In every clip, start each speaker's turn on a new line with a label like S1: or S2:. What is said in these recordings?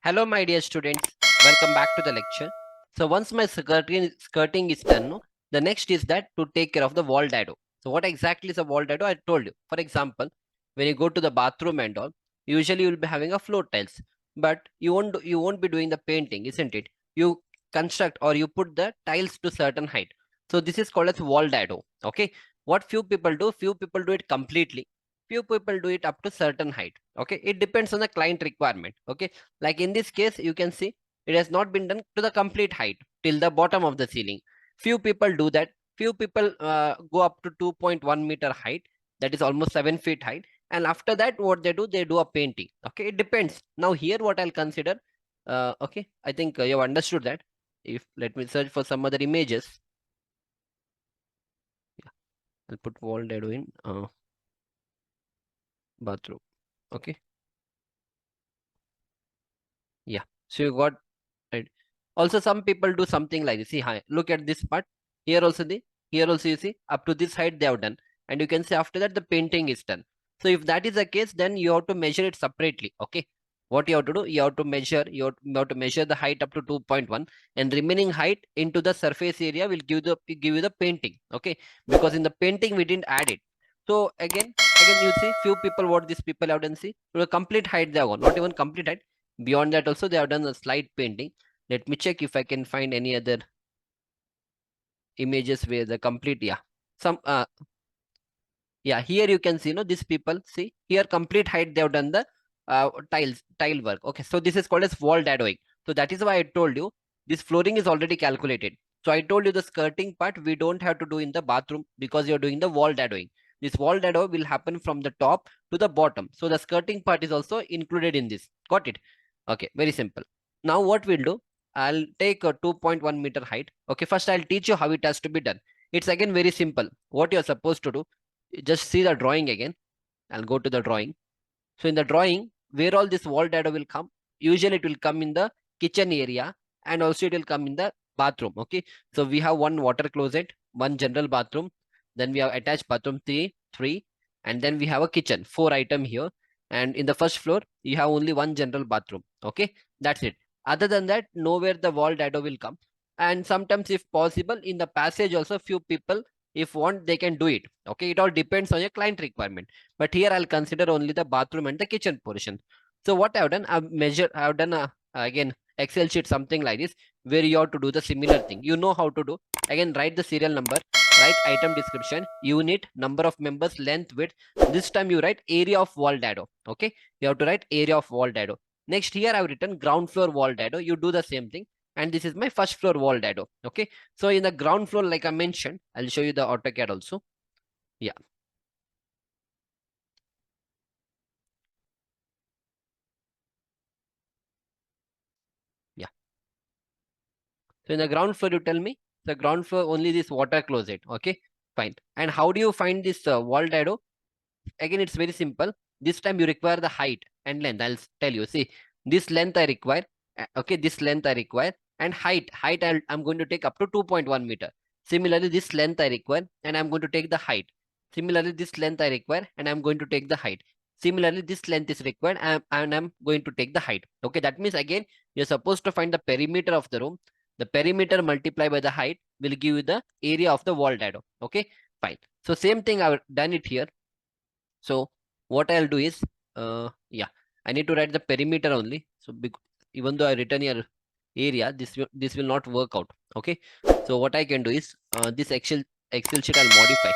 S1: Hello, my dear students. Welcome back to the lecture. So once my skirting is done, no, the next is that to take care of the wall dado. So what exactly is a wall dado? I told you. For example, when you go to the bathroom and all, usually you will be having a floor tiles, but you won't be doing the painting, isn't it? You construct or you put the tiles to certain height. So this is called as wall dado. Okay. What few people do? Few people do it completely. Few people do it up to certain height. Okay. It depends on the client requirement. Okay, like in this case, you can see it has not been done to the complete height till the bottom of the ceiling. Few people do that. Few people go up to 2.1 meter height, that is almost 7 feet height. And after that, what they do, they do a painting. Okay, it depends. Now here, what I'll consider. Okay, I think you have understood that. If let me search for some other images. Yeah, I'll put wall dado in bathroom. Okay, yeah. So you got. Right. Also, some people do something like this. See, hi, look at this part. Here also you see up to this height they have done, and you can see after that the painting is done. So if that is the case, then you have to measure it separately. Okay, what you have to do, you have to measure the height up to 2.1, and remaining height into the surface area will give you the painting. Okay, because in the painting we didn't add it. So again you see few people what these people have done. See, to the complete height they have gone, not even complete height. Beyond that also they have done a slight painting. Let me check if I can find any other images where the complete, yeah. Some yeah, here you can see, these people, see here complete height they have done the tile work. Okay, so this is called as wall dadoing. So that is why I told you this flooring is already calculated. So I told you the skirting part we don't have to do in the bathroom because you're doing the wall dadoing. This wall dado will happen from the top to the bottom. So the skirting part is also included in this. Got it? Okay, very simple. Now what we'll do, I'll take a 2.1 meter height. Okay, first I'll teach you how it has to be done. It's again very simple. What you're supposed to do, just see the drawing again. I'll go to the drawing. So in the drawing, where all this wall dado will come, usually it will come in the kitchen area, and also it will come in the bathroom. Okay, so we have one water closet, one general bathroom, then we have attached bathroom three, and then we have a kitchen, four item here. And in the first floor you have only one general bathroom. Okay, that's it. Other than that, nowhere the wall dado will come. And sometimes if possible in the passage also, few people if want they can do it. Okay, it all depends on your client requirement, but here I'll consider only the bathroom and the kitchen portion. So what I've done, I've done a, again Excel sheet something like this, where you have to do the similar thing. You know how to do. Again, write the serial number, write item description, unit, number of members, length, width. This time you write area of wall dado. Okay, you have to write area of wall dado. Next, here I've written ground floor wall dado. You do the same thing. And this is my first floor wall dado. Okay, so in the ground floor, like I mentioned, I'll show you the AutoCAD also. Yeah. Yeah. So in the ground floor, you tell me the ground floor only this water closet. Okay, fine. And how do you find this wall dado? Again, it's very simple. This time you require the height and length. I'll tell you. See, this length I require. Okay, this length I require, and height I'm going to take up to 2.1 meter. Similarly, this length I require, and I'm going to take the height. Similarly, this length I require, and I'm going to take the height. Similarly, this length is required, and I'm going to take the height. Okay, that means again you're supposed to find the perimeter of the room. The perimeter multiplied by the height will give you the area of the wall dado. Okay, fine. So same thing I've done it here. So what I'll do is, yeah, I need to write the perimeter only. So even though I written here area, this will not work out. Okay, so what I can do is, this Excel sheet I'll modify,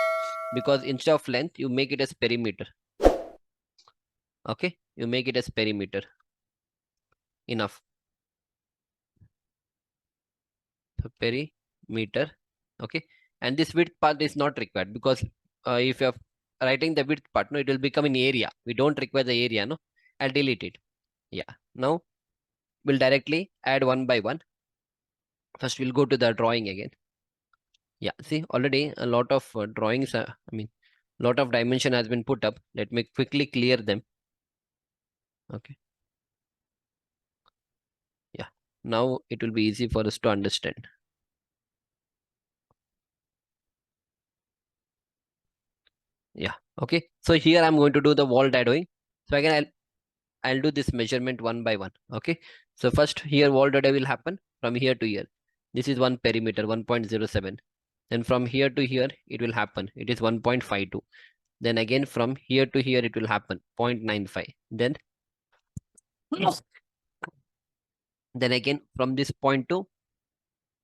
S1: because instead of length you make it as perimeter. Okay, you make it as perimeter. Enough. So perimeter. Okay, and this width part is not required, because if you're writing the width part, no, it will become an area. We don't require the area. No, I'll delete it. Yeah, now we'll directly add one by one. First we'll go to the drawing again. Yeah, see, already a lot of drawings, I mean lot of dimension has been put up. Let me quickly clear them. Okay, yeah, now it will be easy for us to understand. Yeah, okay, so here I'm going to do the wall shadowing. So again, I'll do this measurement one by one. Okay. So first here wall dado will happen from here to here. This is one perimeter 1.07. Then from here to here it will happen. It is 1.52. Then again from here to here it will happen 0.95. Then again from this point to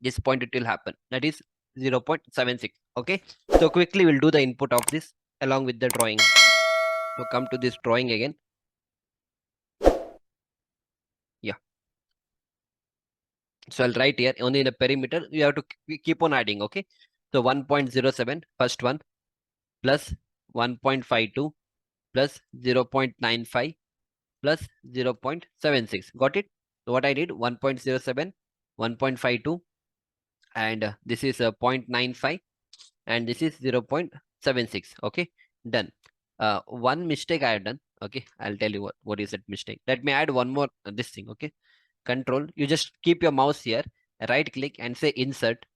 S1: this point it will happen. That is 0.76. Okay. So quickly we'll do the input of this along with the drawing. So come to this drawing again. Yeah. So I'll write here only in the perimeter. You have to keep on adding. Okay. So 1.07 first one plus 1.52 plus 0.95 plus 0.76. Got it? So what I did 1.07, 1.52, and this is 0.95, and this is 0.76. Okay, done. One mistake I have done. Okay, I'll tell you what is that mistake. Let me add one more this thing. Okay, control. You just keep your mouse here, right click and say insert.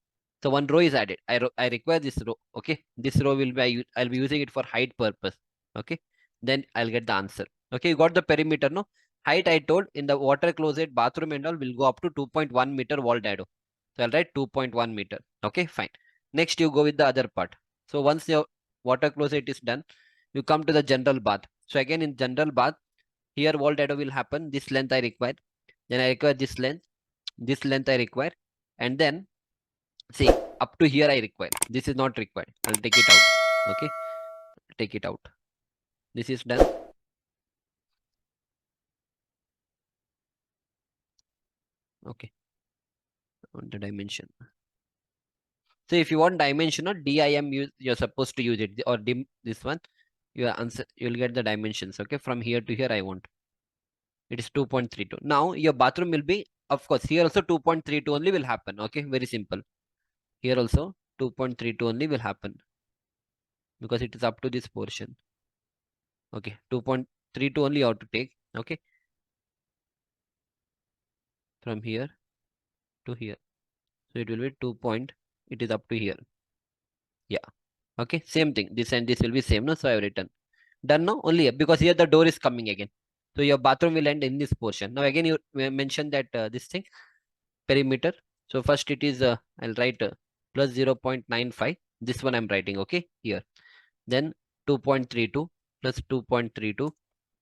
S1: So one row is added. I require this row. Okay, this row will be I'll be using it for height purpose. Okay, then I'll get the answer. Okay, you got the perimeter, no? Height I told in the water closet, bathroom and all will go up to 2.1 meter wall dado. So I'll write 2.1 meter. Okay, fine. Next you go with the other part. So once your water closet is done, you come to the general bath. So again in general bath, here wall dado will happen. This length I require. Then I require this length I require. And then see up to here I require. This is not required. I'll take it out. Okay, take it out. This is done. Okay, on the dimension. So if you want dimensional DIM, you're supposed to use it, or dim this one. You'll get the dimensions. Okay, from here to here I want. It is 2.32. Now your bathroom will be, of course, here also 2.32 only will happen. Okay, very simple. Here also 2.32 only will happen because it is up to this portion. Okay, 2.32 only you have to take. Okay, from here to here. So it will be 2 point. It is up to here. Yeah. Okay, same thing. This and this will be same. No, so I have written. Done now only because here the door is coming again. So your bathroom will end in this portion. Now again you mentioned that this thing perimeter. So first it is I'll write plus 0.95. This one I'm writing. Okay, here. Then 2.32 plus 2.32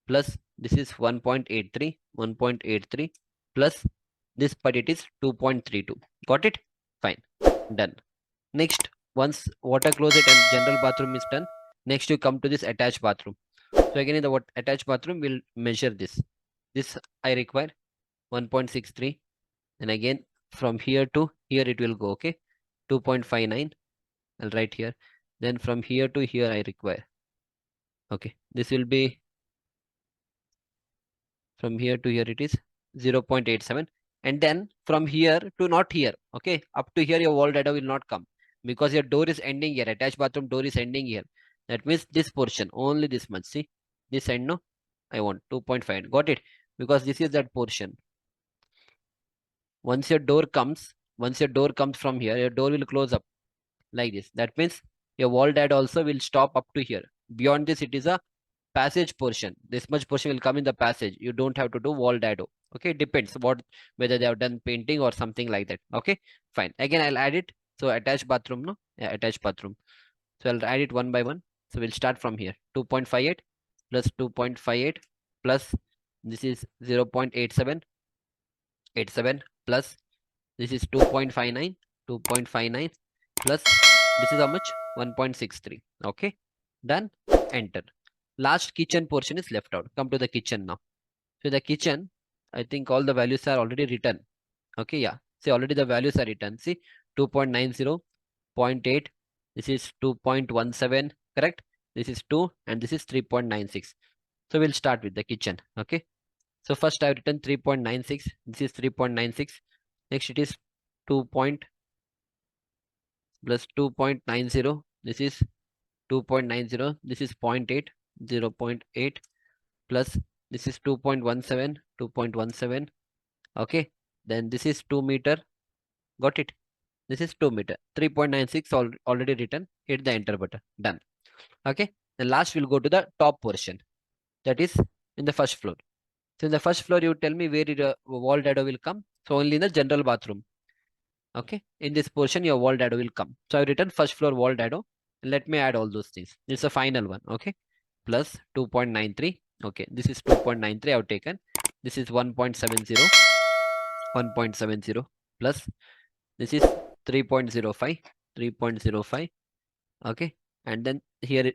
S1: plus this is 1.83, 1.83 plus this part it is 2.32. Got it? Fine. Done. Next, once water closet and general bathroom is done, next you come to this attached bathroom. So again in the attached bathroom we'll measure this. This I require 1.63, and again from here to here it will go. Okay, 2.59. I'll write here. Then from here to here I require. Okay, this will be from here to here it is 0.87, and then from here to not here. Okay, up to here your wall data will not come because your door is ending here. Attached bathroom door is ending here. That means this portion only this much. See this end, no, I want 2.5. Got it? Because this is that portion. Once your door comes from here, your door will close up like this. That means your wall dad also will stop up to here. Beyond this it is a passage portion. This much portion will come in the passage. You don't have to do wall dado. Okay, depends whether they have done painting or something like that. Okay, fine. Again I'll add it. So attached bathroom, no? Yeah, attached bathroom. So I'll add it one by one. So we'll start from here. 2.58 plus 2.58 plus this is 0.87 plus this is 2.59 plus this is how much 1.63. Okay, done. Enter. Last kitchen portion is left out. Come to the kitchen now. So the kitchen, I think all the values are already written. Okay, yeah. See, already the values are written. See, 2.90, 0.8. This is 2.17, correct? This is 2 and this is 3.96. So we'll start with the kitchen. Okay. So first I've written 3.96. This is 3.96. Next it is 2 point plus 2.90. This is 2.90. This is 0.8, 0.8 plus this is 2.17, 2.17. Okay, then this is 2 meter. Got it? This is 2 meter. 3.96 already written. Hit the enter button. Done. Okay, then last we'll go to the top portion, that is in the first floor. So in the first floor, you tell me where the wall dado will come. So only in the general bathroom. Okay, in this portion, your wall dado will come. So I written first floor wall dado. Let me add all those things. This is the final one. Okay, plus 2.93. Okay, this is 2.93 I've taken. This is 1.70, 1.70 plus this is 3.05, 3.05. Okay, and then here,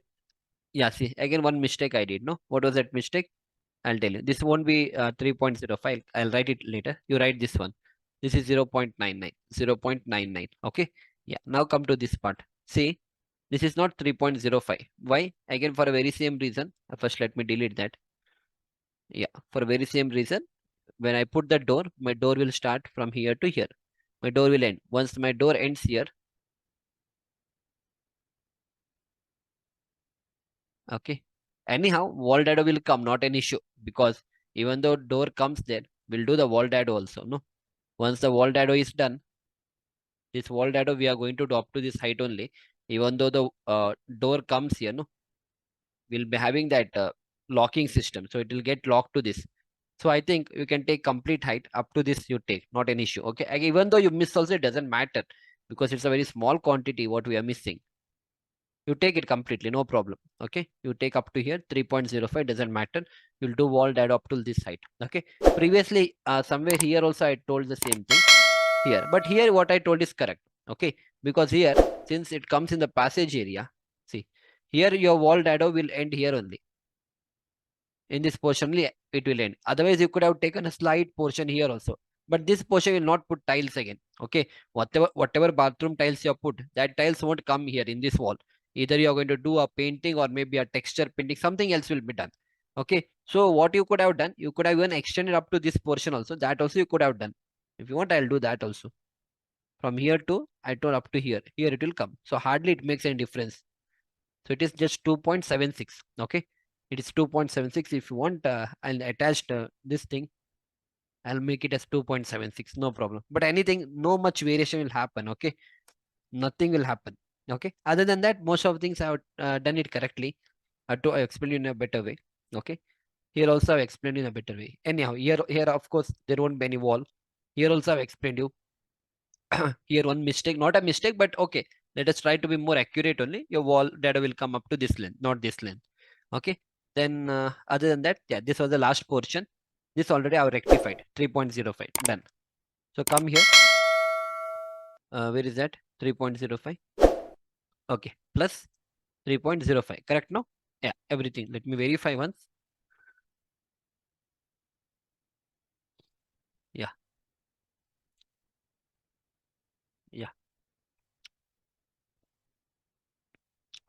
S1: yeah, see, again one mistake I did. No, what was that mistake? I'll tell you. This won't be 3.05. I'll write it later. You write this one. This is 0.99, 0.99. Okay. Yeah. Now come to this part. See, this is not 3.05. Why? Again, for a very same reason. First, let me delete that. Yeah. For a very same reason. When I put the door, my door will start from here to here. My door will end. Once my door ends here, okay. Anyhow, wall dado will come, not an issue. Because even though door comes there, we'll do the wall dado also. No. Once the wall dado is done, this wall dado we are going to do up to this height only. Even though the door comes here, no, we'll be having that locking system. So it will get locked to this. So I think you can take complete height up to this you take, not an issue. Okay. Even though you miss also, it doesn't matter because it's a very small quantity what we are missing. You take it completely, no problem. Okay. You take up to here, 3.05, doesn't matter. You'll do wall dado up to this height. Okay. Previously, somewhere here also I told the same thing here, but here what I told is correct. Okay, because here since it comes in the passage area, see here your wall dado will end here only. In this portion only it will end. Otherwise you could have taken a slight portion here also, but this portion will not put tiles again. Okay, whatever bathroom tiles you have put, that tiles won't come here in this wall. Either you are going to do a painting or maybe a texture painting, something else will be done. Okay, so what you could have done, you could have even extended up to this portion also. That also you could have done. If you want, I'll do that also. From here to, I told up to here. Here it will come. So hardly it makes any difference. So it is just 2.76. Okay. It is 2.76. If you want, I'll attach this thing. I'll make it as 2.76. No problem. But anything, no much variation will happen. Okay. Nothing will happen. Okay. Other than that, most of the things I have done it correctly. I explained in a better way. Okay. Here also I've explained in a better way. Anyhow, here of course there won't be any wall. Here also I've explained you. Here one mistake, not a mistake, but okay, let us try to be more accurate only. Your wall data will come up to this length, not this length. Okay, then other than that, yeah, this was the last portion. This already I have rectified. 3.05 done. So come here. Where is that? 3.05. Okay, plus 3.05. Correct now? Yeah, everything. Let me verify once. Yeah, yeah.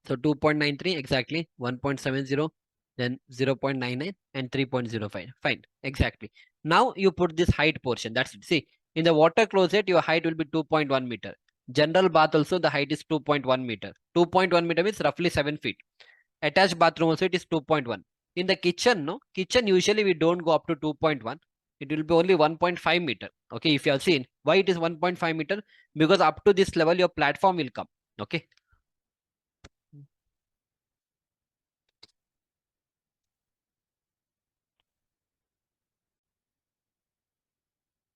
S1: So 2.93 exactly, 1.70, then 0.99 and 3.05. Fine, exactly. Now you put this height portion. That's it. See, in the water closet, your height will be 2.1 meter. General bath also, the height is 2.1 meter. 2.1 meter means roughly 7 feet. Attached bathroom also, it is 2.1. In the kitchen, no? Kitchen usually we don't go up to 2.1. It will be only 1.5 meter. Okay, if you have seen. Why it is 1.5 meter? Because up to this level, your platform will come. Okay.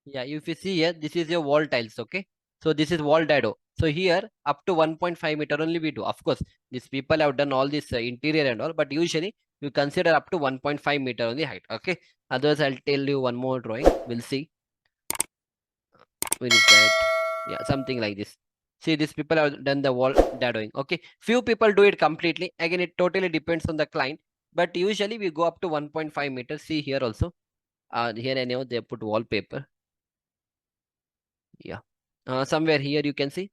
S1: Yeah, if you see here, this is your wall tiles, okay? So this is wall dado. So here up to 1.5 meter only we do. Of course, these people have done all this interior and all, but usually you consider up to 1.5 meter only height, okay? Otherwise, I'll tell you one more drawing. We'll see. Where is that? Yeah, something like this. See, these people have done the wall dadoing, okay? Few people do it completely. Again, it totally depends on the client. But usually we go up to 1.5 meters. See here also. Here anyhow, they put wallpaper. Yeah, somewhere here you can see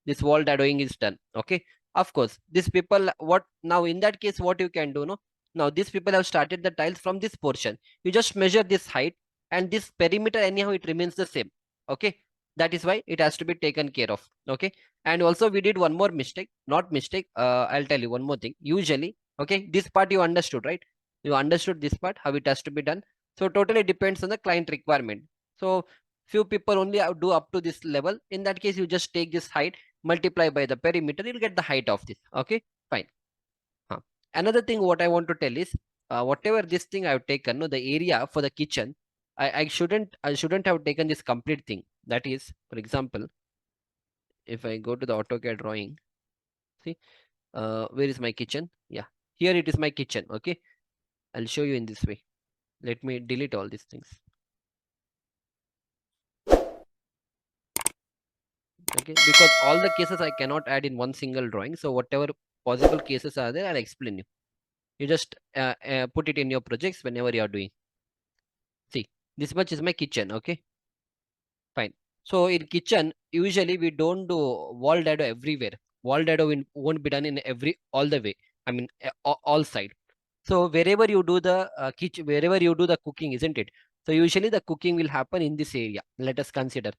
S1: this wall dadoing is done. Okay, of course these people, what now in that case what you can do, no, now these people have started the tiles from this portion. You just measure this height and this perimeter, anyhow it remains the same. Okay, that is why it has to be taken care of. Okay, and also we did one more mistake, not mistake, I'll tell you one more thing. Usually, okay, this part you understood, right? You understood this part, how it has to be done. So totally depends on the client requirement. So few people only do up to this level. In that case, you just take this height, multiply by the perimeter, you'll get the height of this. Okay, fine. Huh. Another thing what I want to tell is, whatever this thing I've taken, no, the area for the kitchen, I shouldn't have taken this complete thing. That is, for example, if I go to the AutoCAD drawing, see, where is my kitchen? Yeah, here it is my kitchen. Okay, I'll show you in this way. Let me delete all these things. Okay, because all the cases I cannot add in one single drawing. So whatever possible cases are there, I'll explain you. You just put it in your projects whenever you are doing. See, this much is my kitchen. Okay, fine. So in kitchen, usually we don't do wall dado everywhere. Wall dado won't be done in all the way. I mean, all side. So wherever you do the kitchen, wherever you do the cooking, isn't it? So usually the cooking will happen in this area. Let us consider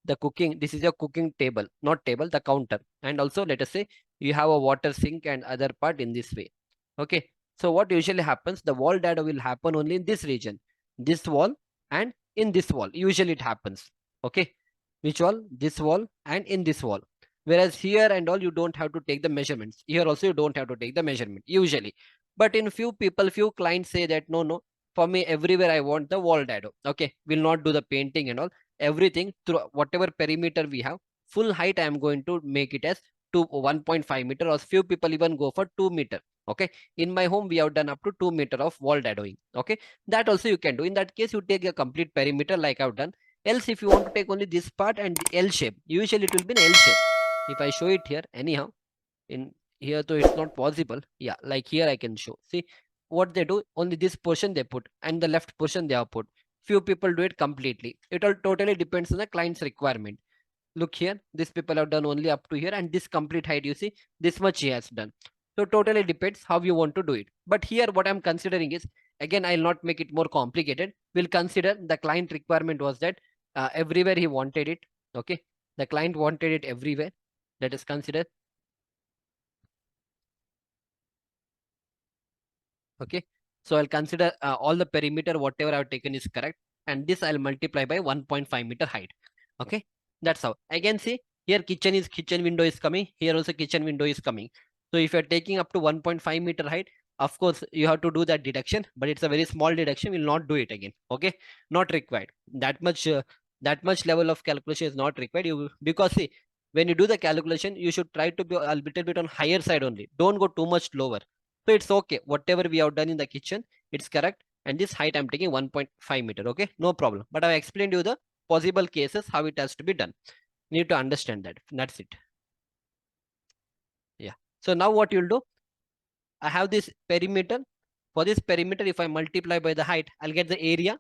S1: the cooking. This is your cooking table, not table, the counter. And also let us say you have a water sink and other part in this way. Okay. So what usually happens, the wall dado will happen only in this region, this wall and in this wall. Usually it happens. Okay. Which wall? This wall and in this wall. Whereas here and all, you don't have to take the measurements. Here also you don't have to take the measurement usually. But in few people, few clients say that no, for me everywhere I want the wall dado. Okay, we'll not do the painting and all. Everything through whatever perimeter we have, full height I am going to make it as 1.5 meter, or few people even go for 2 meter. Okay, in my home we have done up to 2 meter of wall dadoing. Okay, that also you can do. In that case, you take a complete perimeter like I've done. Else, if you want to take only this part and the L shape, usually it will be an L shape. If I show it here, anyhow, in here though it's not possible. Yeah, like here I can show. See what they do, only this portion they put and the left portion they have put. Few people do it completely. It all totally depends on the client's requirement. Look here, these people have done only up to here, and this complete height, you see, this much he has done. So totally depends how you want to do it. But here what I'm considering is, again, I'll not make it more complicated. We'll consider the client requirement was that everywhere he wanted it. Okay, the client wanted it everywhere. Let us consider. Okay, so I'll consider all the perimeter whatever I've taken is correct, and this I'll multiply by 1.5 meter height. Okay, that's how. Again, see here, kitchen window is coming, here also kitchen window is coming. So if you're taking up to 1.5 meter height, of course you have to do that deduction, but it's a very small deduction. We'll not do it again. Okay, not required. That much level of calculation is not required. You, because see, when you do the calculation, you should try to be a little bit on higher side only. Don't go too much lower. So it's okay. Whatever we have done in the kitchen, it's correct. And this height I'm taking 1.5 meter. Okay, no problem. But I explained you the possible cases how it has to be done. You need to understand that. That's it. Yeah. So now what you'll do, I have this perimeter. For this perimeter, if I multiply by the height, I'll get the area.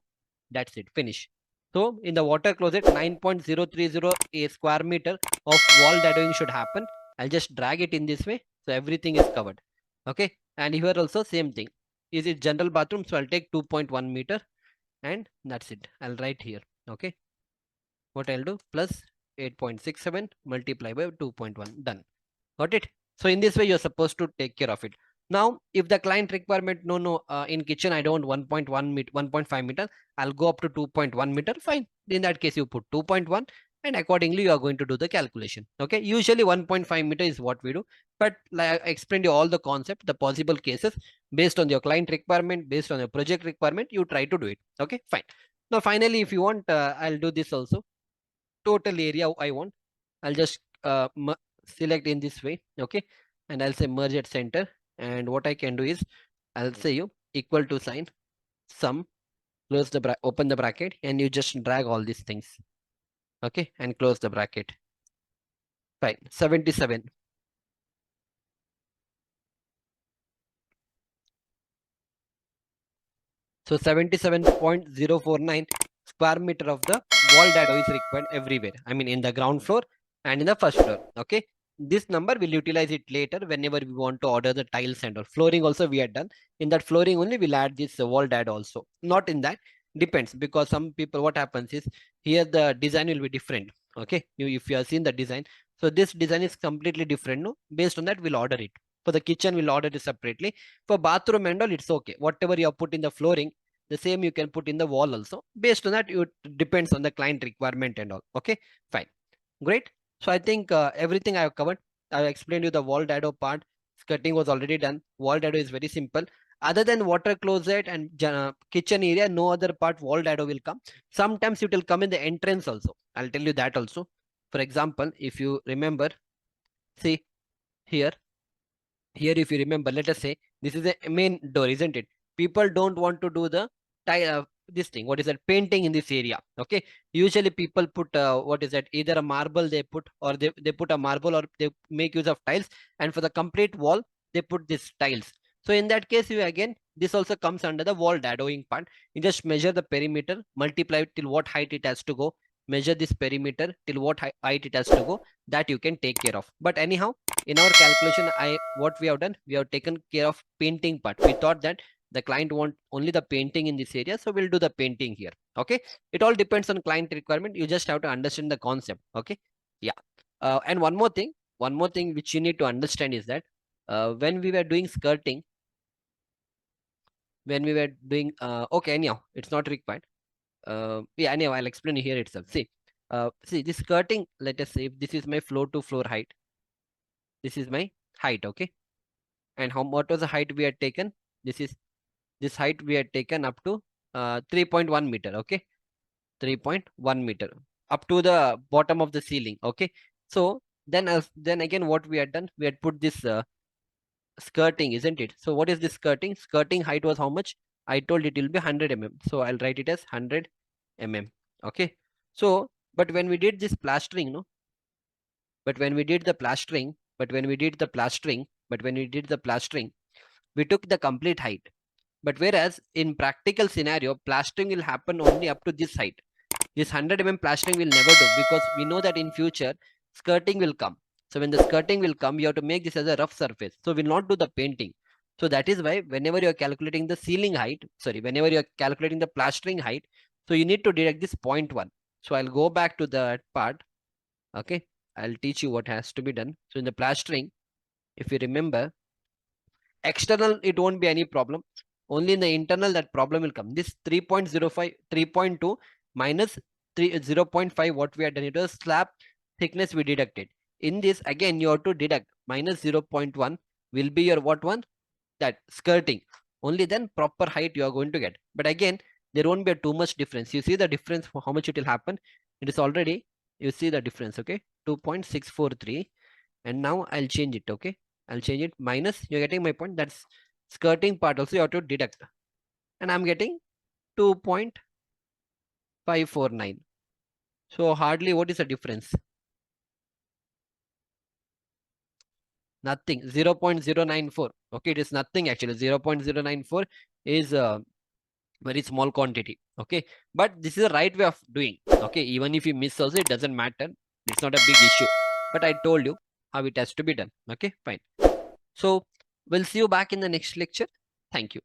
S1: That's it. Finish. So in the water closet, 9.030 a square meter of wall dadoing should happen. I'll just drag it in this way. So everything is covered. Okay. And here also same thing. Is it general bathroom? So I'll take 2.1 meter and that's it. I'll write here. Okay. What I'll do, plus 8.67 multiply by 2.1. Done. Got it? So in this way, you're supposed to take care of it. Now, if the client requirement, no, in kitchen, I don't want 1.1 meter, 1.5 meter, I'll go up to 2.1 meter. Fine. In that case, you put 2.1 and accordingly, you are going to do the calculation. Okay. Usually 1.5 meter is what we do. But like I explained you all the concept, the possible cases based on your client requirement, based on your project requirement, you try to do it. Okay. Fine. Now, finally, if you want, I'll do this also. Total area I want. I'll just select in this way. Okay, and I'll say merge at center, and what I can do is I'll say you equal to sign sum, close the open the bracket, and you just drag all these things. Okay, and close the bracket. Fine. 77. So 77.049 square meter of the wall dado is required everywhere. I mean in the ground floor and in the first floor. Okay. This number we'll utilize it later whenever we want to order the tiles and all. Flooring also we are done. In that flooring only we'll add this wall dado also. Not in that. Depends, because some people, what happens is here the design will be different. Okay. If you have seen the design. So this design is completely different. No, based on that we'll order it. For the kitchen we'll order it separately. For bathroom and all, it's okay. Whatever you have put in the flooring, the same you can put in the wall also. Based on that, it depends on the client requirement and all. Okay, fine. Great. So I think everything I have covered. I explained you the wall dado part. Skirting was already done. Wall dado is very simple. Other than water closet and kitchen area, no other part wall dado will come. Sometimes it will come in the entrance also. I'll tell you that also. For example, if you remember, see here, if you remember, let us say this is a main door, isn't it? People don't want to do the this thing, what is that, painting in this area. Okay, usually people put what is that, either a marble they put, or they put a marble, or they make use of tiles, and for the complete wall they put this tiles. So in that case, you again, this also comes under the wall dadoing part. You just measure the perimeter, multiply it till what height it has to go, measure this perimeter till what height it has to go, that you can take care of. But anyhow, in our calculation, what we have done, we have taken care of painting part. We thought that the client want only the painting in this area, so we'll do the painting here. Okay, it all depends on client requirement. You just have to understand the concept. Okay, yeah. And one more thing which you need to understand is that when we were doing skirting, okay, anyhow, it's not required. Yeah, anyhow, I'll explain here itself. See this skirting, let us say if this is my floor to floor height, this is my height. Okay, and what was the height we had taken? This is this height we had taken up to 3.1 meter. Okay, 3.1 meter up to the bottom of the ceiling. Okay, so then again, what we had done, we had put this skirting, isn't it? So what is this skirting? Skirting height was how much? I told it will be 100 mm, so I'll write it as 100 mm. Okay, so but when we did this plastering, no, but when we did the plastering, we took the complete height. But whereas in practical scenario, plastering will happen only up to this height. This 100 mm plastering will never do, because we know that in future skirting will come. So when the skirting will come, you have to make this as a rough surface. So we'll not do the painting. So that is why whenever you're calculating the ceiling height, whenever you're calculating the plastering height, so you need to deduct this 0.1. So I'll go back to that part. Okay, I'll teach you what has to be done. So in the plastering, if you remember, external, it won't be any problem. Only in the internal that problem will come. This 3.05, 3.2 minus 0.5, what we had done, it was slab thickness we deducted. In this, again, you have to deduct minus 0.1 will be your what one? That skirting. Only then proper height you are going to get. But again, there won't be too much difference. You see the difference for how much it will happen. It is already, you see the difference, okay? 2.643. And now I'll change it. Okay, I'll change it minus, you're getting my point, that's skirting part also you have to deduct, and I'm getting 2.549. So hardly, what is the difference? Nothing. 0.094. Okay, it is nothing actually. 0.094 is a very small quantity. Okay, but this is the right way of doing. Okay, even if you miss also, it doesn't matter, it's not a big issue. But I told you how it has to be done. Okay, fine. So we'll see you back in the next lecture. Thank you.